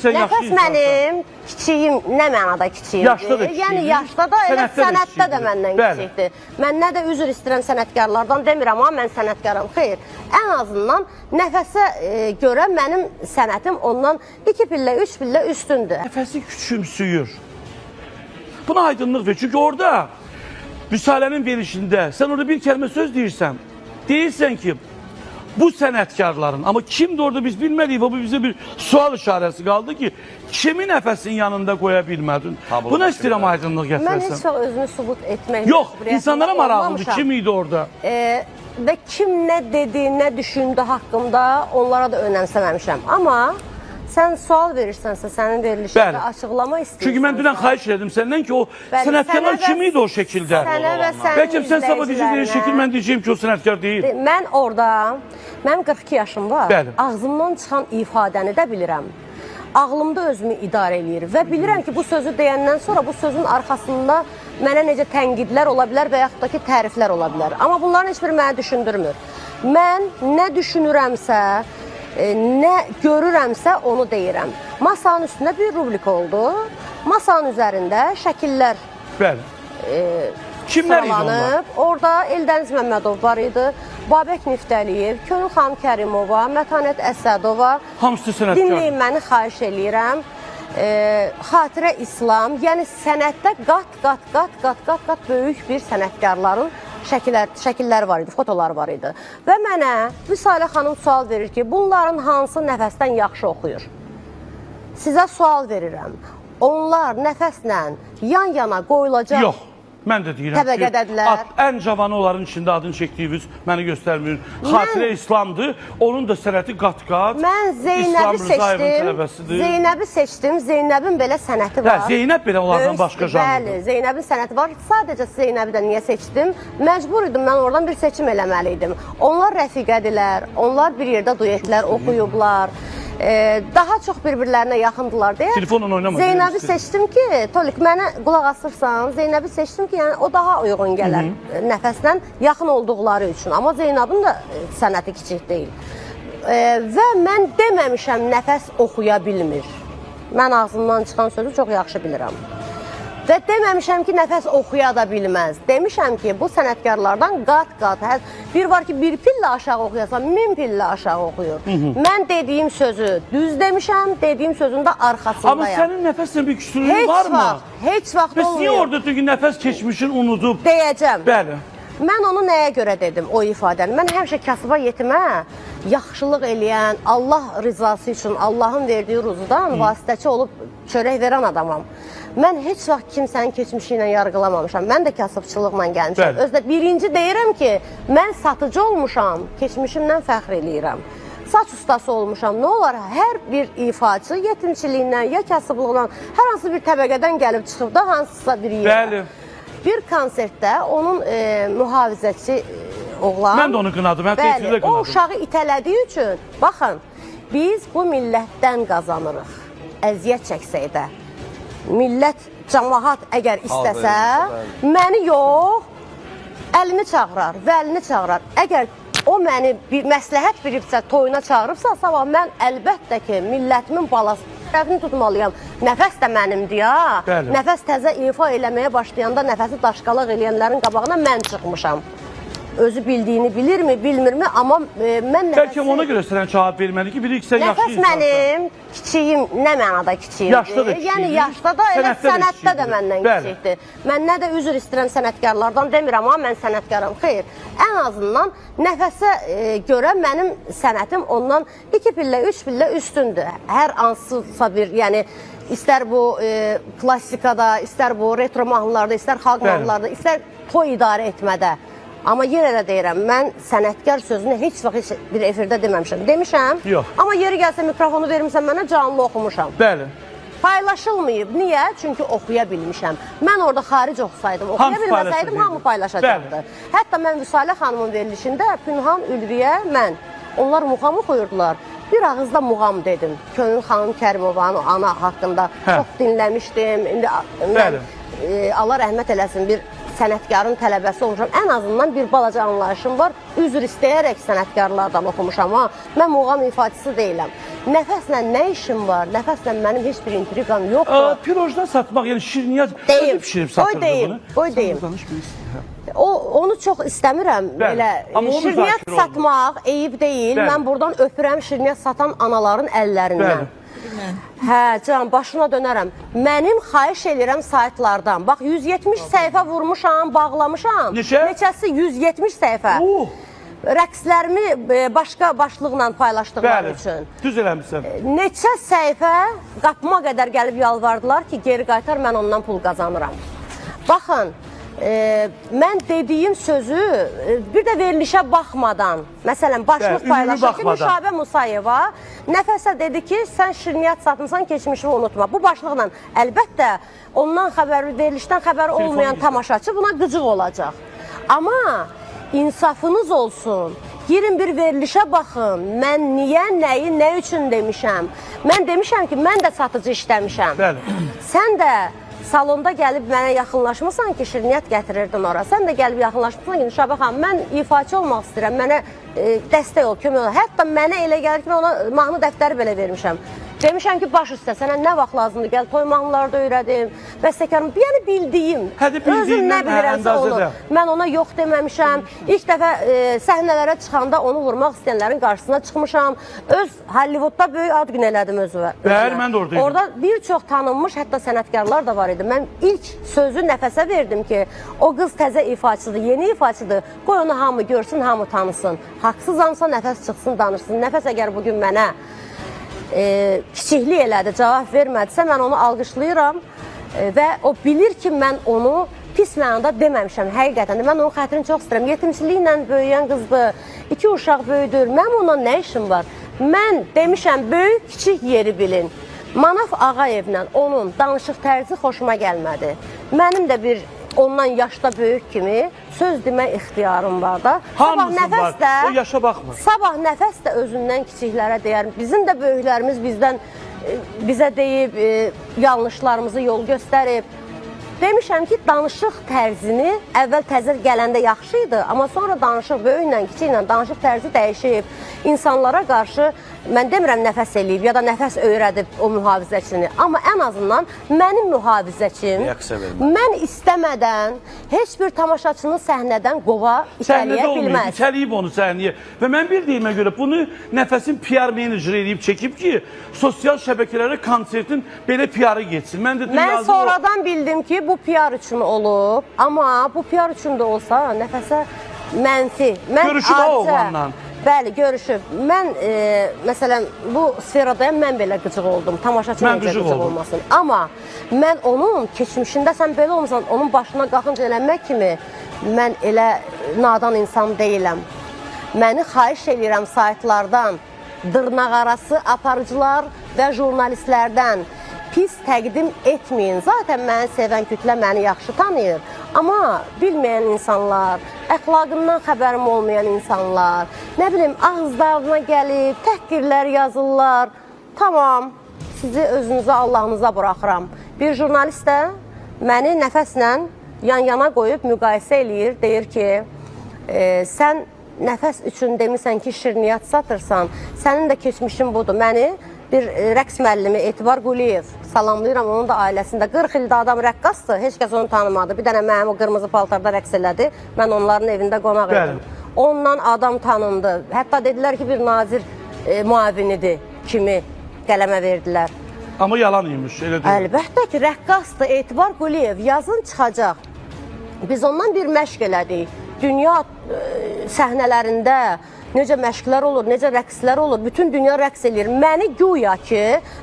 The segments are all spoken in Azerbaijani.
sən yaxşı Nəfəs mənim kiçiyim, nə mənada kiçiyimdir? Yaşda da kiçiyim. Yəni yaşda da, elə sənətdə də məndən kiçikdir. Mən nə də üzr istəyirəm sənətkarlardan demirəm, amma mən sənətkaram. Xeyr, ən azından nəfəsə görə mənim sənətim ondan 2 pillə, 3 pillə üstündür. Nəfəsi küçümsüyür. Buna aydınlıq ver. Çünki orada Risalənin verişində sən orada bir kəlmə söz deyirsən. Deyirsən ki, bu sənətkarların, amma kimdir orada biz bilmədik və bu bizə bir sual işarəsi qaldı ki, kimi nəfəsin yanında qoya bilmədin? Buna istəyirəm aydınlıq gətirəsən. Mən heç vaxt özünü sübut etmək yox, insanlara maraqlıdır, kim idi orada? Və kim nə dedi, nə düşündü haqqımda onlara da önəmsəməmişəm. Amma sən sual verirsənsə, sənin verilişində açıqlama istəyirsən. Çünki mən dünən xahiş edim səndən ki, o sənətkarlar kim idi o şəkildə? Bəlkə sən sabah deyəcək şəkil, mən deyəcəyim ki, o sənətkar deyil. Mən orada, mənim 42 yaşım var, ağzımdan çıxan ifadəni də bilirəm. Ağlımda özümü idarə eləyir və bilirəm ki, bu sözü deyəndən sonra bu sözün arxasında mənə necə tənqidlər ola bilər və yaxud da ki, təriflər ola bilər. Amma bunların heç biri mənə düşündürmür. Mən nə düşünürəmsə, nə görürəmsə onu deyirəm. Masanın üstündə bir rubrik oldu. Masanın üzərində şəkillər sıralanıb. Orada Eldəniz Məmmədov var idi, Babək Niftəliyev, Könül xanım Kərimova, Mətanət Əsədova. Hamısı sənətkar. Dinləyin məni, xahiş eləyirəm. Xatirə İslam, yəni sənətdə qat böyük bir sənətkarların şəkilləri var idi, fotoları var idi. Və mənə Risalə xanım sual verir ki, bunların hansı nəfəsdən yaxşı oxuyur? Sizə sual verirəm. Onlar nəfəslə yan-yana qoyulacaq. Yox, mən də deyirəm ki, ən cavanı onların içində adını çəkdiyiniz məni göstərmir. Xatirə İslamdır, onun da sənəti qat-qat. Mən Zeynəbi seçdim, Zeynəbin belə sənəti var. Zeynəb belə onlardan başqa janrdır. Bəli, Zeynəbin sənəti var. Sadəcə Zeynəbi də niyə seçdim? Məcbur idim, mən oradan bir seçim eləməli idim. Onlar rəfiqədirlər, onlar bir yerdə duetlər oxuyublar. Daha çox bir-birlərinə yaxındılar deyə Zeynəbi seçdim ki, Tolik, mənə qulaq asırsan, Zeynəbi seçdim ki, yəni o daha uyğun gələr nəfəslə yaxın olduqları üçün. Amma Zeynəbin də sənəti kiçik deyil. Və mən deməmişəm nəfəs oxuya bilmir. Mən ağzımdan çıxan sözü çox yaxşı bilirəm. Və deməmişəm ki, nəfəs oxuya da bilməz. Demişəm ki, bu sənətkarlardan qat-qat. Bir var ki, bir pillə aşağı oxuyasan, 1000 pillə aşağı oxuyur. Mən dediyim sözü düz demişəm, dediyim sözün də arxasındayım. Amma sənin nəfəslə bir küsürlüyün var mı? Heç vaxt olmuyor. Bəs niyə orada ki, nəfəs keçmişin unudub? Deyəcəm. Bəli. Mən onu nəyə görə dedim, o ifadəni? Mən həmişə kasıba yetimə yaxşılıq eləyən, Allah rizası üçün, Allahın verdiyi ruzudan vasitəçi olub çörək verən adamam. Mən heç vaxt kimsənin keçmişi ilə yargılamamışam. Mən də kasıbçılıqla gəlmişəm. Özdə birinci deyirəm ki, mən satıcı olmuşam, keçmişimdən fəxr eləyirəm. Saç ustası olmuşam. Nə olar? Hər bir ifaçı yetimçiliyindən, ya kasıblığından, hər hansı bir təbəqədən gəlib çıxıb da hansısa bir yerə. Bəli. Bir konsertdə onun mühafizəçi oğlan... Mən də onu qınadım, mən təsirlə qınadım. O uşağı itələdiyi üçün, baxın, biz bu millətdən qazanırıq. Əziyyət çəksək də. Millət, cəmaat əgər istəsə, məni yox, əlini çağırar, vəlini çağırar. Əgər o məni məsləhət bilibsə, toyuna çağırıbsa, sabah mən əlbəttə ki, millətimin balası tərəfini tutmalıyam. Nəfəs də mənimdir ya. Nəfəs təzə ifa eləməyə başlayanda nəfəsi daşqalaq eləyənlərin qabağına mən çıxmışam. Özü bildiyini bilirmi, bilmirmi, amma mən nəfəsi... Bəlkə ona görə sənə cavab verməli ki, bilir ki, sən yaxşı insansan. Nəfəs mənim kiçiyim, nə mənada kiçiyimdir? Yaşda da kiçiyimdir. Yəni yaşda da, elə sənətdə də məndən kiçikdir. Mən nə də üzr istəyirəm sənətkarlardan demirəm, amma mən sənətkaram. Xeyr, ən azından nəfəsə görə mənim sənətim ondan 2 pillə, 3 pillə üstündür. Hər hansısa bir, yəni... İstər bu klassikada, istər bu retro mahnılarda, istər xalq mahnılarda, istər toy idarə etmədə. Amma yenə də deyirəm, mən sənətkar sözünü heç vaxt bir efirdə deməmişəm. Demişəm, amma yeri gəlsə mikrofonu vermişəm mənə, canlı oxumuşam. Bəli. Paylaşılmayıb. Niyə? Çünki oxuya bilmişəm. Mən orada xaric oxusaydım, oxuya bilməsəydim, hamı paylaşacaqdı. Hətta mən Vüsalə xanımın verilişində Pünhan, Ülviyə, mən, onlar muğam oxuyurdular. Bir ağızda muğam dedim. Könül xanım Kərimovanın ana haqqında çox dinləmişdim. İndi Allah rəhmət eləsin, bir sənətkarın tələbəsi olmuşam. Ən azından bir balaca anlayışım var. Üzr istəyərək sənətkarlardan oxumuşam. Ha, mən muğam ifaçısı deyiləm. Nəfəslə nə işim var? Nəfəslə mənim heç bir intriqam yoxdur. Pirojdan satmaq, yəni şirniyyat Deyim, pişirib satırdı bunu. Qoy deyim. Onu çox istəmirəm. Belə şirniyyat satmaq eyib deyil. Bəli. Mən buradan öpürəm şirniyyat satan anaların əllərindən. Hə, can, başına dönərəm. Mənim xahiş edirəm saytlardan. Bax, 170 səhifə vurmuşam, bağlamışam. Neçəsi 170 səhifə. Rəqslərimi başqa başlıqla paylaşdığım üçün. Düz eləmişsən. Neçə səhifə qapıma qədər gəlib yalvardılar ki, geri qaytar, mən ondan pul qazanıram. Baxın, mən dediyim sözü bir də verilişə baxmadan, məsələn, başlıq paylaşır ki, Müşabə Musayeva nəfəsə dedi ki, sən şirniyyat satmısan, keçmişini unutma. Bu başlıqla əlbəttə ondan xəbəri, verilişdən xəbəri olmayan tamaşaçı buna qıcıq olacaq. Amma insafınız olsun, girin bir verilişə baxın, mən niyə, nəyi, nə üçün demişəm. Mən demişəm ki, mən də satıcı işləmişəm. Sən də salonda gəlib mənə yaxınlaşmısan ki, şirniyyat gətirirdin ora. Sən də gəlib yaxınlaşmısan ki, Nüşabə xanım, mən ifaçı olmaq istəyirəm, mənə dəstək ol, kömək ol. Hətta mənə elə gəlir ki, mən ona mahnı dəftəri belə vermişəm. Demişəm ki, baş üstə, sənə nə vaxt lazımdır, gəl toy mahnıları da öyrədim, bəstəkarım, yəni bildiyim, özüm nə bilirəmsə onu, mən ona yox deməmişəm, ilk dəfə səhnələrə çıxanda onu vurmaq istəyənlərin qarşısına çıxmışam, öz Hollywoodda böyük ad gün elədim özümə. Bəli, mən də oradaydım. Orada bir çox tanınmış, hətta sənətkarlar da var idi. Mən ilk sözü nəfəsə verdim ki, o qız təzə ifaçıdır, yeni ifaçıdır, qoy onu hamı görsün, hamı tanısın, haqsızamsa nəfəs çıxsın, danışsın. Nəfəs əgər bugün mənə kiçiklik elədi, cavab vermədisə, mən onu alqışlayıram və o bilir ki, mən onu pis mənada deməmişəm, həqiqətən də. Mən onun xətrini çox istəyirəm. Yetimçiliklə böyüyən qızdır, 2 uşaq böyüdür, mənim ona nə işim var? Mən demişəm, böyük, kiçik yeri bilin. Manaf Ağayevlə onun danışıq tərzi xoşuma gəlmədi. Mənim də bir ondan yaşda böyük kimi söz demək ixtiyarım var da. Hamısın var, o yaşa baxmır. Sabah nəfəs də özündən kiçiklərə deyər. Bizim də böyüklərimiz bizə deyib, yanlışlarımızı yol göstərib. Demişəm ki, danışıq tərzini əvvəl təzə gələndə yaxşı idi, amma sonra danışıq böyüklə, kiçiklə danışıq tərzi dəyişib. İnsanlara qarşı, mən demirəm nəfəs eləyib ya da nəfəs öyrədib o mühafizəçini, amma ən azından mənim mühafizəçim, mən istəmədən heç bir tamaşaçını səhnədən qova itələyə bilməz. İtələyib onu səhnəyə və mən bildiyimə görə bunu nəfəsin PR menecer eləyib çəkib ki, sosial şəbəkələrə konsertin belə PR-ı geçsin. Mən sonradan bildim ki, bu PR üçün olub, amma bu PR üçün də olsa nəfəsə mənfi. Görüşüb o oğlanla. Bəli, görüşüb. Mən, məsələn, bu sferadayam, mən belə qıcıq oldum, tamaşaçı necə qıcıq olmasın. Amma mən onun keçmişində sən belə olmuşsan, onun başına qalxınca eləmək kimi mən elə nadan insan deyiləm. Məni xahiş edirəm saytlardan, dırnaqarası aparıcılar və jurnalistlərdən pis təqdim etməyin. Zaten məni sevən kütlə məni yaxşı tanıyır. Amma bilməyən insanlar, əxlaqından xəbərim olmayan insanlar, nə bilim, ağızlarına gəlib, təhqirlər yazırlar. Tamam, sizi özünüzə, Allahınıza buraxıram. Bir jurnalist də məni nəfəslə yan-yana qoyub müqayisə eləyir, deyir ki, sən nəfəs üçün demirsən ki, şirniyyat satırsan, sənin də keçmişin budur. Məni bir rəqs müəllimi Etibar Quliyev, salamlayıram, onun da ailəsində 40 ildə adam rəqqasdır, heç kəs onu tanımadı. Bir dənə mənim o qırmızı paltarda rəqs elədi, mən onların evində qonaq edim. Ondan adam tanındı. Hətta dedilər ki, bir nazir müavinidir kimi qələmə verdilər. Amma yalan imiş, elə deyil. Əlbəttə ki, rəqqasdır Etibar Quliyev, yazın çıxacaq. Biz ondan bir məşq elədik. Dünya səhnələrində necə məşqlər olur, necə rəqslər olur, bütün dünya rəqs eləyir. Məni güya ki,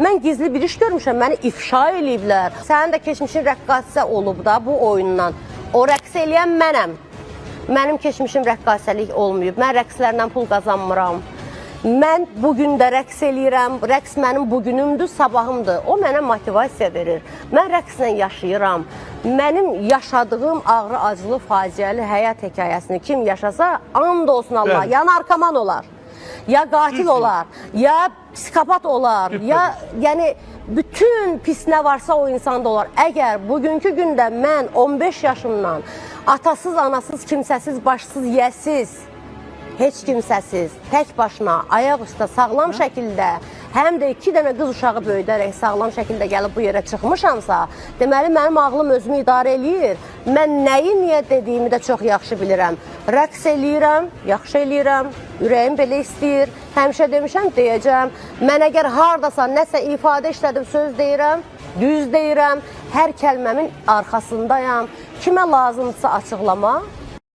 mən gizli bir iş görmüşəm, məni ifşa eləyiblər. Sənin də keçmişin rəqqasə olub da bu oyundan. O rəqs eləyən mənəm. Mənim keçmişim rəqqasəlik olmayıb, mən rəqslərlə pul qazanmıram. Mən bugün də rəqs eləyirəm, rəqs mənim bugünümdür, sabahımdır. O mənə motivasiya verir. Mən rəqslə yaşayıram. Mənim yaşadığım ağrı, acılı, faciəli həyat hekayəsini kim yaşasa, and olsun Allah, yanarkaman olar. ya qatil olar, ya psikopat olar, ya yəni bütün pis nə varsa o insanda olar. Əgər bugünkü gündə mən 15 yaşımdan atasız, anasız, kimsəsiz, başsız, yəsiz, heç kimsəsiz, tək başına, ayaq üstə, sağlam şəkildə, həm də 2 dənə qız uşağı böyüdərək sağlam şəkildə gəlib bu yerə çıxmışamsa, deməli mənim ağlım özümü idarə eləyir. Mən nəyi niyə dediyimi də çox yaxşı bilirəm. Rəqs eləyirəm, yaxşı eləyirəm, ürəyim belə istəyir. Həmişə demişəm, deyəcəm. Mən əgər hardasa nəsə ifadə işlədim, söz deyirəm, düz deyirəm, hər kəlməmin arxasındayam. Kimə lazımdırsa açıqlama,